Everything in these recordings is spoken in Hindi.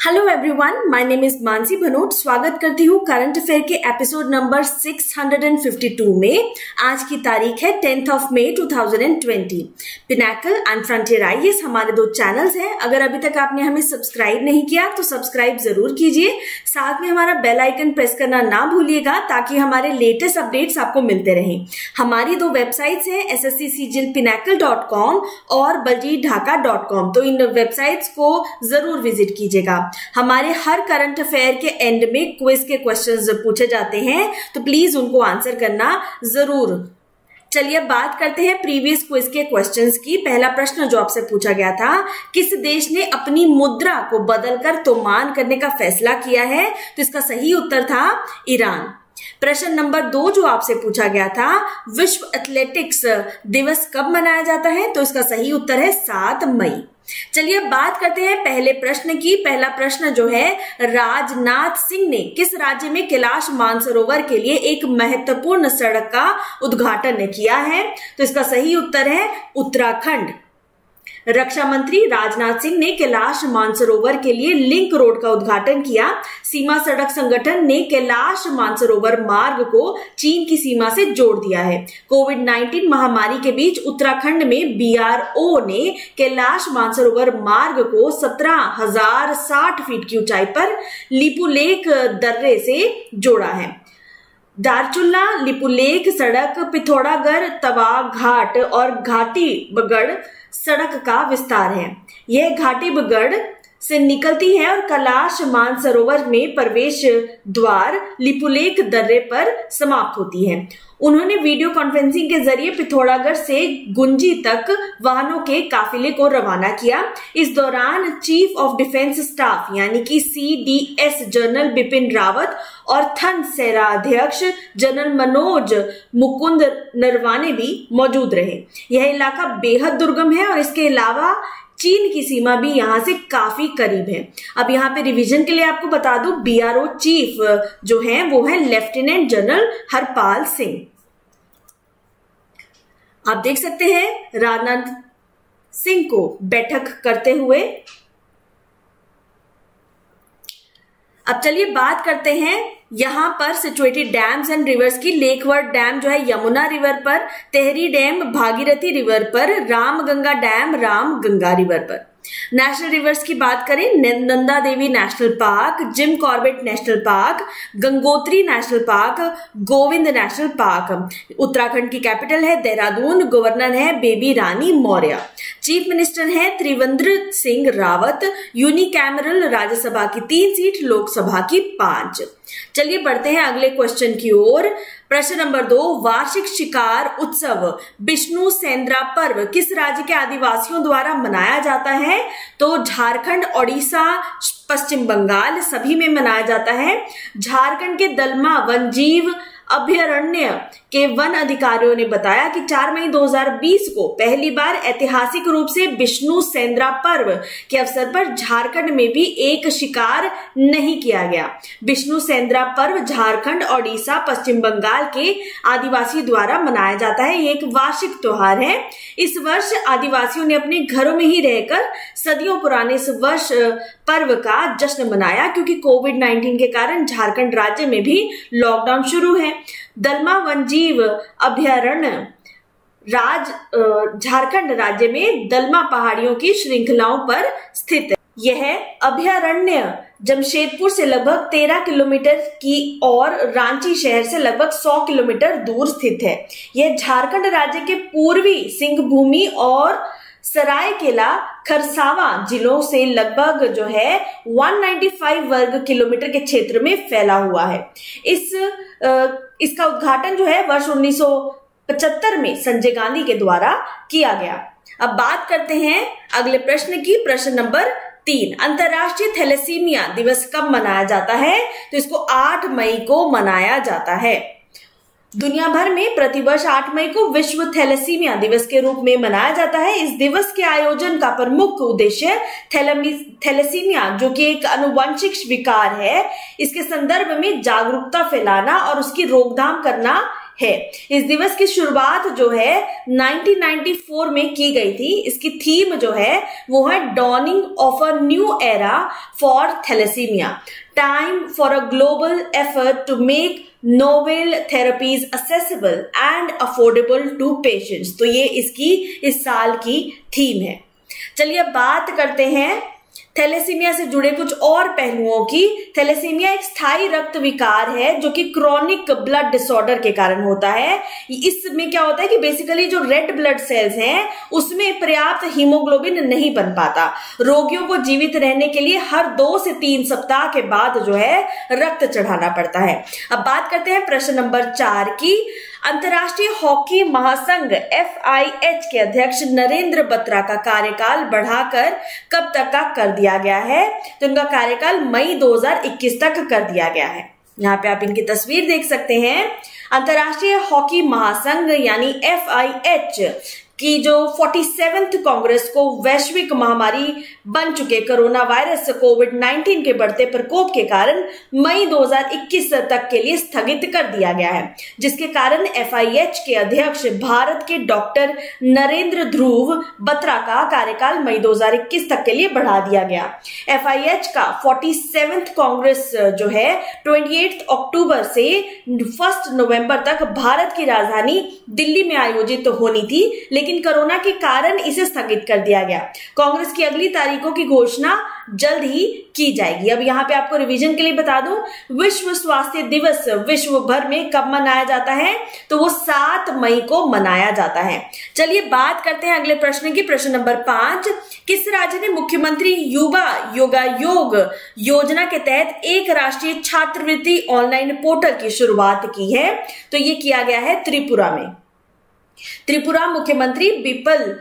Hello everyone, my name is Mansi Bhanot. स्वागत करती हूँ करंट अफेयर के एपिसोड नंबर 652 में। आज की तारीख है 10th of May 2020। Pinnacle and frontier IAS हमारे दो चैनल्स हैं। अगर अभी तक आपने हमें सब्सक्राइब नहीं किया तो सब्सक्राइब जरूर कीजिए। साथ में हमारा बेल आइकन प्रेस करना ना भूलिएगा ताकि हमारे लेटेस्ट अपडेट्स आपको मिलते रहें। हमारी दो वेबसाइट्स हैं ssccgilpinacle.com और baljeetdhaka.com, तो इन वेबसाइट्स को जरूर विजिट कीजिएगा। हमारे हर करंट अफेयर के एंड में क्विज के क्वेश्चंस पूछे जाते हैं, तो प्लीज उनको आंसर करना जरूर। चलिए बात करते हैं प्रीवियस क्विज के क्वेश्चंस की। पहला प्रश्न जो आपसे पूछा गया था, किस देश ने अपनी मुद्रा को बदलकर तोमान करने का फैसला किया है? तो इसका सही उत्तर था ईरान। प्रश्न नंबर 2 जो आपसे पूछा गया था, विश्व एथलेटिक्स दिवस कब मनाया जाता है? तो इसका सही उत्तर है 7 मई। चलिए बात करते हैं पहले प्रश्न की। पहला प्रश्न जो है, राजनाथ सिंह ने किस राज्य में कैलाश मानसरोवर के लिए एक महत्वपूर्ण सड़क का उद्घाटन किया है? तो इसका सही उत्तर है उत्तराखंड। रक्षा मंत्री राजनाथ सिंह ने कैलाश मानसरोवर के लिए लिंक रोड का उद्घाटन किया। सीमा सड़क संगठन ने कैलाश मानसरोवर मार्ग को चीन की सीमा से जोड़ दिया है। कोविड-19 महामारी के बीच उत्तराखंड में बीआरओ ने कैलाश मानसरोवर मार्ग को 17,060 फीट की ऊंचाई पर लिपुलेख दर्रे से जोड़ा है। दारचुला लिपुलेख सड़क पिथौरागढ़ तवा घाट और घाटीबगढ़ सड़क का विस्तार है। यह घाटीबगढ़ से निकलती है और कैलाश मानसरोवर में प्रवेश द्वार लिपुलेख दर्रे पर समाप्त होती है। उन्होंने वीडियो कॉन्फ्रेंसिंग के जरिए पिथौरागढ़ से गुंजी तक वाहनों के काफिले को रवाना किया। इस दौरान चीफ ऑफ डिफेंस स्टाफ यानी कि CDS जनरल बिपिन रावत और थल सेनाध्यक्ष जनरल मनोज मुकुंद नरवाने भी मौजूद रहे। यह इलाका बेहद दुर्गम है और इसके अलावा चीन की सीमा भी यहां से काफी करीब है। अब यहाँ पे रिवीजन के लिए आपको बता दूं, बीआरओ चीफ जो है वो है लेफ्टिनेंट जनरल हरपाल सिंह। आप देख सकते हैं राजनाथ सिंह को बैठक करते हुए। अब चलिए बात करते हैं यहां पर सिचुएटेड डैम्स एंड रिवर्स की। लेकवर्ड डैम जो है यमुना रिवर पर, तेहरी डैम भागीरथी रिवर पर, रामगंगा डैम रामगंगा रिवर पर। नेशनल रिवर्स की बात करें, Nanda Devi national park, Jim Corbett national park, Gangotri national park, Govind national park. Uttarakhand की कैपिटल है देहरादून, गवर्नर है बेबी रानी मौर्य, चीफ मिनिस्टर है त्रिवेंद्र सिंह रावत, यूनिकैमरल राज्यसभा की 3 सीट, लोकसभा की 5। चलिए बढ़ते हैं अगले क्वेश्चन की ओर। प्रश्न नंबर 2, वार्षिक शिकार उत्सव विष्णु सेंद्रा पर्व किस राज्य के आदिवासियों द्वारा मनाया जाता है? तो झारखंड, ओडिशा, पश्चिम बंगाल सभी में मनाया जाता है। झारखंड के दलमा वनजीव अभयारण्य के वन अधिकारियों ने बताया कि 4 मई 2020 को पहली बार ऐतिहासिक रूप से विष्णु सेंद्रा पर्व के अवसर पर झारखंड में भी एक शिकार नहीं किया गया। विष्णु सेंद्रा पर्व झारखंड, ओडिशा, पश्चिम बंगाल के आदिवासी द्वारा मनाया जाता है। ये एक वार्षिक त्योहार है। इस वर्ष आदिवासियों ने अपने घरों में ही रहकर सदियों पुराने इस वर्ष पर्व का जश्न मनाया, क्योंकि कोविड-19 के कारण झारखंड राज्य में भी लॉकडाउन शुरू है। दलमा वनजीव अभयारण्य झारखंड राज्य में दलमा पहाड़ियों की श्रृंखलाओं पर स्थित है। यह अभयारण्य जमशेदपुर से लगभग 13 किलोमीटर की और रांची शहर से लगभग 100 किलोमीटर दूर स्थित है। यह झारखंड राज्य के पूर्वी सिंहभूमि और सरायकेला खरसावा जिलों से लगभग जो है 195 वर्ग किलोमीटर के क्षेत्र में फैला हुआ है। इसका उद्घाटन जो है वर्ष 1975 में संजय गांधी के द्वारा किया गया। अब बात करते हैं अगले प्रश्न की। प्रश्न नंबर 3, अंतर्राष्ट्रीय थैलेसीमिया दिवस कब मनाया जाता है? तो इसको 8 मई को मनाया जाता है। दुनिया भर में प्रतिवर्ष 8 मई को विश्व थैलेसीमिया दिवस के रूप में मनाया जाता है। इस दिवस के आयोजन का प्रमुख उद्देश्य थैलेसीमिया, जो कि एक आनुवंशिक विकार है, इसके संदर्भ में जागरूकता फैलाना और उसकी रोकथाम करना है। इस दिवस की शुरुआत जो है 1994 में की गई थी। इसकी थीम जो है वो है dawning of a new era for thalassemia, time for a global effort to make novel therapies accessible and affordable to patients. तो ये इसकी इस साल की थीम है। चलिए अब बात करते हैं थैलेसीमिया से जुड़े कुछ और पहलुओं की। थैलेसीमिया एक स्थायी रक्त विकार है जो कि क्रॉनिक ब्लड डिसऑर्डर के कारण होता है। इसमें क्या होता है कि बेसिकली जो रेड ब्लड सेल्स हैं उसमें पर्याप्त हीमोग्लोबिन नहीं बन पाता। रोगियों को जीवित रहने के लिए हर 2 से 3 सप्ताह के बाद जो है रक्त चढ़ाना पड़ता है। अब बात करते हैं प्रश्न नंबर 4 की। अंतर्राष्ट्रीय हॉकी महासंघ FIH के अध्यक्ष नरेंद्र बत्रा का कार्यकाल बढ़ाकर कब तक का कर दिया गया है? तो उनका कार्यकाल मई 2021 तक कर दिया गया है। यहाँ पे आप इनकी तस्वीर देख सकते हैं। अंतर्राष्ट्रीय हॉकी महासंघ यानी FIH की जो 47th कांग्रेस को वैश्विक महामारी बन चुके कोरोना वायरस कोविड-19 के बढ़ते प्रकोप के कारण मई 2021 तक के लिए स्थगित कर दिया गया है, जिसके कारण FIH के अध्यक्ष भारत के डॉक्टर नरेंद्र ध्रुव बत्रा का कार्यकाल मई 2021 तक के लिए बढ़ा दिया गया। FIH का 47th कांग्रेस जो है 28 अक्टूबर से 1 नवंबर तक भारत की राजधानी दिल्ली में आयोजित होनी थी, लेकिन कोरोना के कारण इसे स्थगित कर दिया गया। कांग्रेस की अगली तारीखों की घोषणा जल्द ही की जाएगी। अब यहाँ पे आपको रिवीजन के लिए बता दूं, विश्व स्वास्थ्य दिवस विश्व भर में कब मनाया जाता है? तो वो 7 मई को मनाया जाता है। चलिए बात करते हैं अगले प्रश्न की। प्रश्न नंबर 5, किस राज्य ने मुख्यमंत्री युवा योगायोग योजना के तहत एक राष्ट्रीय छात्रवृत्ति ऑनलाइन पोर्टल की शुरुआत की है? तो ये किया गया है त्रिपुरा में। त्रिपुरा मुख्यमंत्री बिप्ल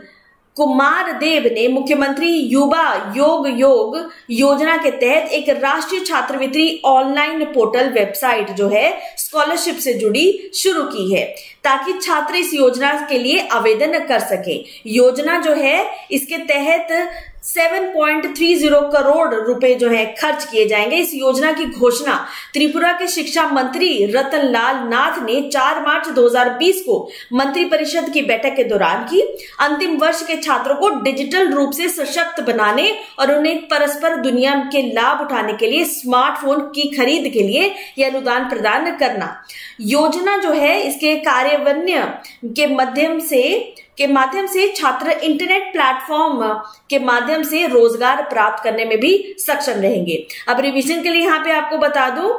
कुमार देव ने मुख्यमंत्री युवा योग योजना के तहत एक राष्ट्रीय छात्रवृत्ति ऑनलाइन पोर्टल वेबसाइट जो है स्कॉलरशिप से जुड़ी शुरू की है, ताकि छात्र इस योजना के लिए आवेदन कर सके। योजना जो है इसके तहत 7.30 करोड़ रुपए जो है खर्च किए जाएंगे। इस योजना की घोषणा त्रिपुरा के शिक्षा मंत्री रतन लाल नाथ ने 4 मार्च 2020 को मंत्रिपरिषद की बैठक के दौरान की। अंतिम वर्ष के छात्रों को डिजिटल रूप से सशक्त बनाने और उन्हें परस्पर दुनिया के लाभ उठाने के लिए स्मार्टफोन की खरीद के लिए यह अनुदान प्रदान करना। योजना जो है इसके कार्यान्वयन के माध्यम से छात्र इंटरनेट प्लेटफॉर्म के माध्यम से रोजगार प्राप्त करने में भी सक्षम रहेंगे। अब रिवीजन के लिए यहाँ पे आपको बता दूं,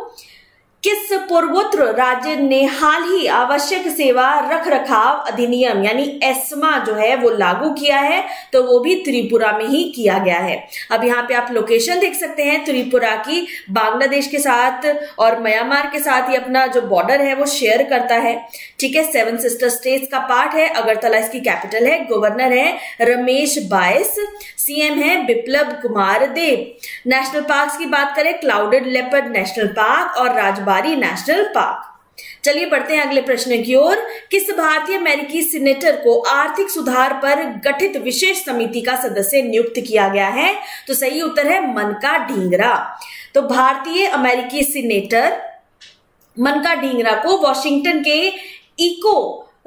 किस पूर्वोत्तर राज्य ने हाल ही आवश्यक सेवा रखरखाव अधिनियम यानी एस्मा जो है वो लागू किया है? तो वो भी त्रिपुरा में ही किया गया है। अब यहाँ पे आप लोकेशन देख सकते हैं त्रिपुरा की, बांग्लादेश के साथ और म्यांमार के साथ ही अपना जो बॉर्डर है वो शेयर करता है। ठीक है, 7 सिस्टर स्टेट्स का पार्ट है। अगरतला इसकी कैपिटल है। गवर्नर है रमेश बायस, CM है बिप्लब कुमार देव। नेशनल पार्क्स की बात करें, क्लाउडेड लेपर्ड नेशनल पार्क और राजबारी नेशनल पार्क। चलिए बढ़ते हैं अगले प्रश्न की ओर। किस भारतीय अमेरिकी सीनेटर को आर्थिक सुधार पर गठित विशेष समिति का सदस्य नियुक्त किया गया है? तो सही उत्तर है मनका ढींगरा। तो भारतीय अमेरिकी सीनेटर मनका ढींगरा को वॉशिंगटन के इको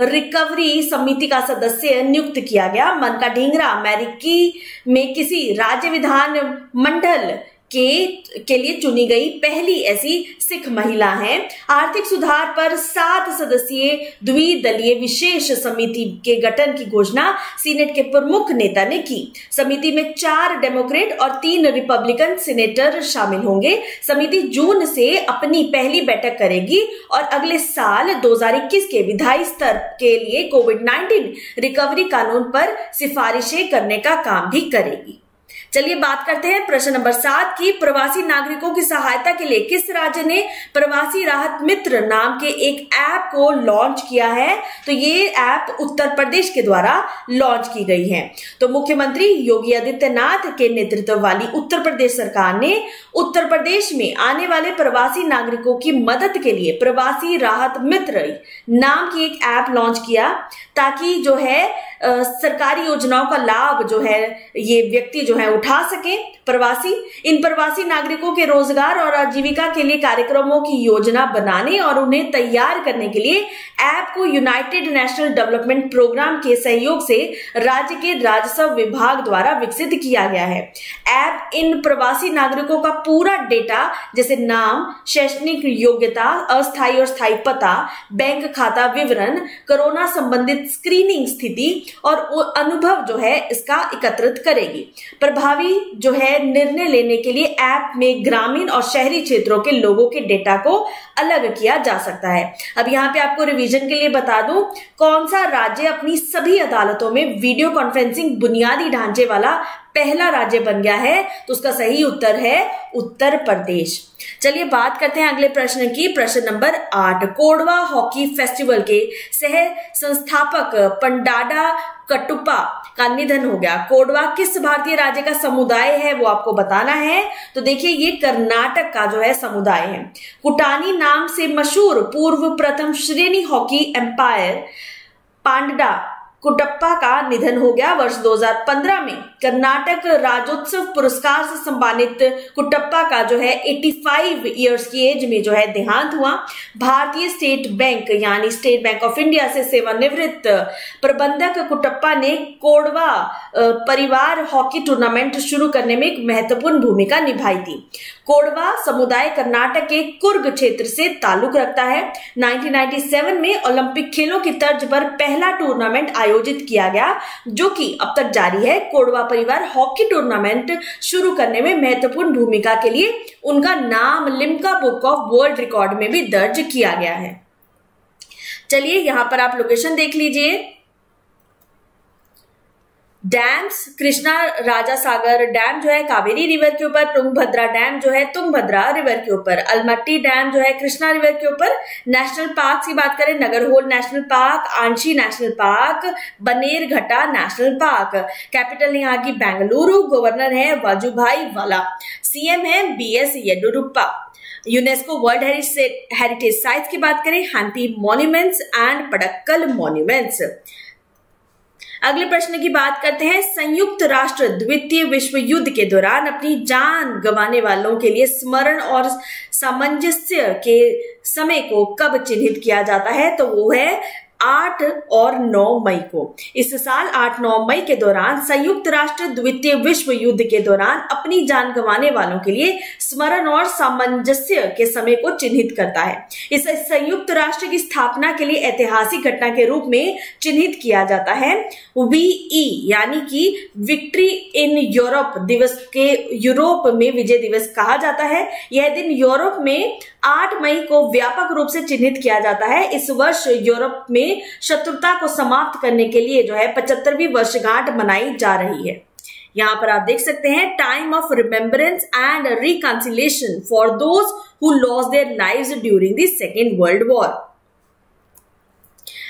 रिकवरी समिति का सदस्य नियुक्त किया गया। मनका ढींगरा अमेरिकी में किसी राज्य विधान मंडल के लिए चुनी गई पहली ऐसी सिख महिला हैं। आर्थिक सुधार पर 7 सदस्यीय द्विदलीय विशेष समिति के गठन की घोषणा सीनेट के प्रमुख नेता ने की। समिति में 4 डेमोक्रेट और 3 रिपब्लिकन सीनेटर शामिल होंगे। समिति जून से अपनी पहली बैठक करेगी और अगले साल 2021 के विधायी स्तर के लिए कोविड-19 रिकवरी कानून पर सिफारिशें करने का काम भी करेगी। चलिए बात करते हैं प्रश्न नंबर 7 की। प्रवासी नागरिकों की सहायता के लिए किस राज्य ने प्रवासी राहत मित्र नाम के एक ऐप को लॉन्च किया है? तो ये ऐप उत्तर प्रदेश के द्वारा लॉन्च की गई है। तो मुख्यमंत्री योगी आदित्यनाथ के नेतृत्व वाली उत्तर प्रदेश सरकार ने उत्तर प्रदेश में आने वाले प्रवासी नागरिकों की मदद के लिए प्रवासी राहत मित्र नाम की एक ऐप लॉन्च किया, ताकि जो है सरकारी योजनाओं का लाभ जो है ये व्यक्ति जो है उठा सके। प्रवासी, इन प्रवासी नागरिकों के रोजगार और आजीविका के लिए कार्यक्रमों की योजना बनाने और उन्हें तैयार करने के लिए ऐप को यूनाइटेड नेशनल डेवलपमेंट प्रोग्राम के सहयोग से राज्य के राजस्व विभाग द्वारा विकसित किया गया है। ऐप इन प्रवासी नागरिकों का पूरा डेटा जैसे नाम, शैक्षणिक योग्यता, अस्थायी और स्थायी पता, बैंक खाता विवरण, कोरोना संबंधित स्क्रीनिंग स्थिति और अनुभव जो है इसका एकत्रित करेगी। प्रभावी जो है निर्णय लेने के लिए ऐप में ग्रामीण और शहरी क्षेत्रों के लोगों के डेटा को अलग किया जा सकता है। अब यहाँ पे आपको रिवीजन के लिए बता दूं, कौन सा राज्य अपनी सभी अदालतों में वीडियो कॉन्फ्रेंसिंग बुनियादी ढांचे वाला पहला राज्य बन गया है, तो उसका सही उत्तर है उत्तर प्रदेश। चलिए बात करते हैं अगले प्रश्न की। प्रश्न नंबर 8, कोडवा हॉकी फेस्टिवल के सह संस्थापक पंडाडा कट्टुप्पा का निधन हो गया। कोडवा किस भारतीय राज्य का समुदाय है वो आपको बताना है। तो देखिए ये कर्नाटक का जो है समुदाय है। कुटानी नाम से मशहूर पूर्व प्रथम श्रेणी हॉकी एम्पायर पांडा कुट्टप्पा का निधन हो गया वर्ष 2015 में। कर्नाटक राज्योत्सव पुरस्कार से सम्मानित कुट्टप्पा का जो है 85 इयर्स की एज में जो है देहांत हुआ। भारतीय स्टेट बैंक यानी स्टेट बैंक ऑफ इंडिया से सेवानिवृत्त प्रबंधक कुट्टप्पा ने कोडवा परिवार हॉकी टूर्नामेंट शुरू करने में एक महत्वपूर्ण भूमिका निभाई थी। कोडवा समुदाय कर्नाटक के कुर्ग क्षेत्र से ताल्लुक रखता है। 1997 में ओलंपिक खेलों की तर्ज पर पहला टूर्नामेंट आयोजित किया गया जो कि अब तक जारी है। कोडवा परिवार हॉकी टूर्नामेंट शुरू करने में महत्वपूर्ण भूमिका के लिए उनका नाम Limca book of world record में भी दर्ज किया गया है। चलिए यहां पर आप लोकेशन देख लीजिए। डैम्स, कृष्णा राजा सागर डैम जो है कावेरी रिवर के ऊपर, तुंगभद्रा डैम जो है तुंगभद्रा रिवर के ऊपर, अलमट्टी डैम जो है कृष्णा रिवर के ऊपर। नेशनल पार्क की बात करें, Nagarhole national park, Anshi national park, Bannerghatta national park. Capital यहाँ की बेंगलुरु, गवर्नर है वाजुभाई वाला, सीएम है BS Yediyurappa. UNESCO world heritage sites की बात करें, Hampi monuments and Pattadakal monuments. अगले प्रश्न की बात करते हैं। संयुक्त राष्ट्र द्वितीय विश्व युद्ध के दौरान अपनी जान गंवाने वालों के लिए स्मरण और सामंजस्य के समय को कब चिन्हित किया जाता है? तो वो है 8 और 9 मई को। इस साल 8-9 मई के दौरान संयुक्त राष्ट्र द्वितीय विश्व युद्ध के दौरान अपनी जान गंवाने वालों के लिए स्मरण और सामंजस्य के समय को चिन्हित करता है। इस संयुक्त राष्ट्र की स्थापना के लिए ऐतिहासिक घटना के रूप में चिन्हित किया जाता है। VE यानी कि विक्ट्री इन यूरोप दिवस के यूरोप में विजय दिवस कहा जाता है। यह दिन यूरोप में 8 मई को व्यापक रूप से चिन्हित किया जाता है। इस वर्ष यूरोप में शत्रुता को समाप्त करने के लिए जो है 75वीं वर्षगांठ मनाई जा रही है। यहाँ पर आप देख सकते हैं, time of remembrance and reconciliation for those who lost their lives during the second world war.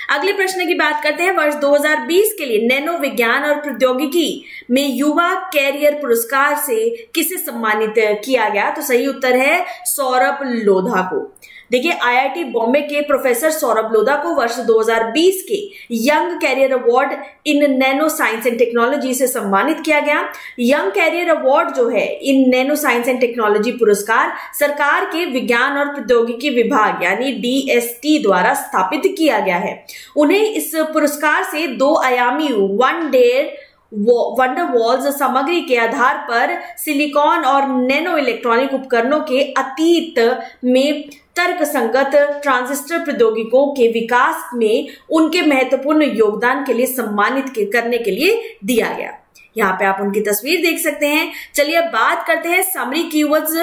अगले प्रश्न की बात करते हैं। वर्ष 2020 के लिए नैनो विज्ञान और प्रौद्योगिकी में युवा कैरियर पुरस्कार से किसे सम्मानित किया गया? तो सही उत्तर है सौरभ लोधा को। देखिए IIT बॉम्बे के प्रोफेसर सौरभ लोधा को वर्ष 2020 के young career award in nano science and technology से सम्मानित किया गया। यंग कैरियर अवार्ड जो है in nano science and technology पुरस्कार सरकार के विज्ञान और प्रौद्योगिकी विभाग यानी DST द्वारा स्थापित किया गया है। उन्हें इस पुरस्कार से 2 आयामी वंडर वॉल्स सामग्री के आधार पर सिलिकॉन और नैनो इलेक्ट्रॉनिक उपकरणों के अतीत में तर्क संगत ट्रांजिस्टर प्रौद्योगिकियों के विकास में उनके महत्वपूर्ण योगदान के लिए सम्मानित करने के लिए दिया गया। यहाँ पे आप उनकी तस्वीर देख सकते हैं। चलिए अब बात करते हैं समरी कीवर्ड्स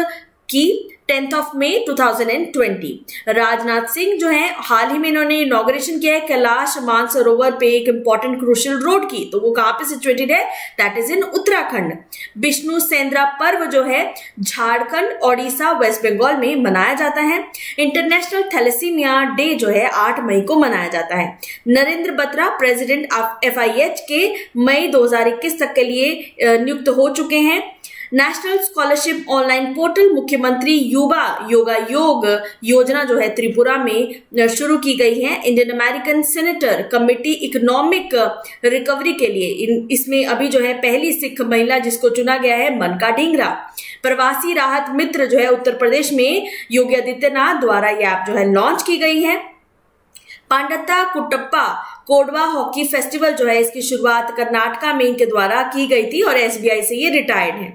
की। 10th of May 2020 Rajnath Singh जो है हाल ही में इन्होंने इनॉग्रेशन किया है कैलाश मानसरोवर पे एक इंपॉर्टेंट क्रूशियल रोड की। तो वो कहाँ पे सिचुएटेड है? That is in Uttarakhand. Vishnu Shendra पर्व जो है झारखंड, ओडिशा, वेस्ट बंगाल में मनाया जाता है। इंटरनेशनल थैलेसीमिया डे जो है 8 मई को मनाया जाता है। Narendra Batra president of FIH के मई 2021 तक के लिए नियुक्त हो चुके हैं। नेशनल स्कॉलरशिप ऑनलाइन पोर्टल मुख्यमंत्री युवा योगा योग योजना जो है त्रिपुरा में शुरू की गई है। Indian American senator committee economic recovery के लिए इसमें अभी जो है पहली सिख महिला जिसको चुना गया है मनका ढींगरा। प्रवासी राहत मित्र जो है उत्तर प्रदेश में योगी आदित्यनाथ द्वारा यह ऐप जो है लॉन्च की गई है। पांडता कुट्टप्पा कोडवा हॉकी फेस्टिवल जो है इसकी शुरुआत कर्नाटका में इनके द्वारा की गई थी और एसबीआई से ये रिटायर्ड है।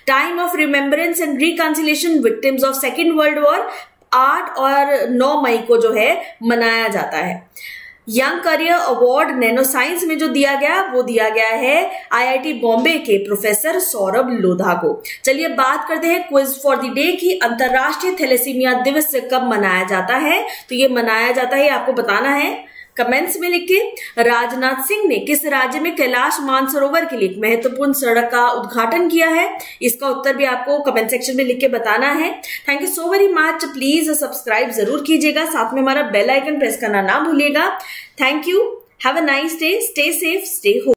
Time of remembrance and reconciliation victims of second world war 8 और 9 मई को जो है मनाया जाता है। Young career award nano science में जो दिया गया वो दिया गया है आईआईटी बॉम्बे के प्रोफेसर सौरभ लोधा को। चलिए बात करते हैं क्विज फॉर द डे की अंतरराष्ट्रीय थैलेसीमिया दिवस कब मनाया जाता है। तो ये मनाया जाता है आपको बताना है कमेंट्स में लिख के। राजनाथ सिंह ने किस राज्य में कैलाश मानसरोवर के लिए एक महत्वपूर्ण सड़क का उद्घाटन किया है? इसका उत्तर भी आपको कमेंट सेक्शन में लिख के बताना है। Thank you so very much. Please subscribe जरूर कीजिएगा, साथ में हमारा बेल आइकन प्रेस करना ना भूलिएगा। Thank you. Have a nice day. Stay safe, stay home.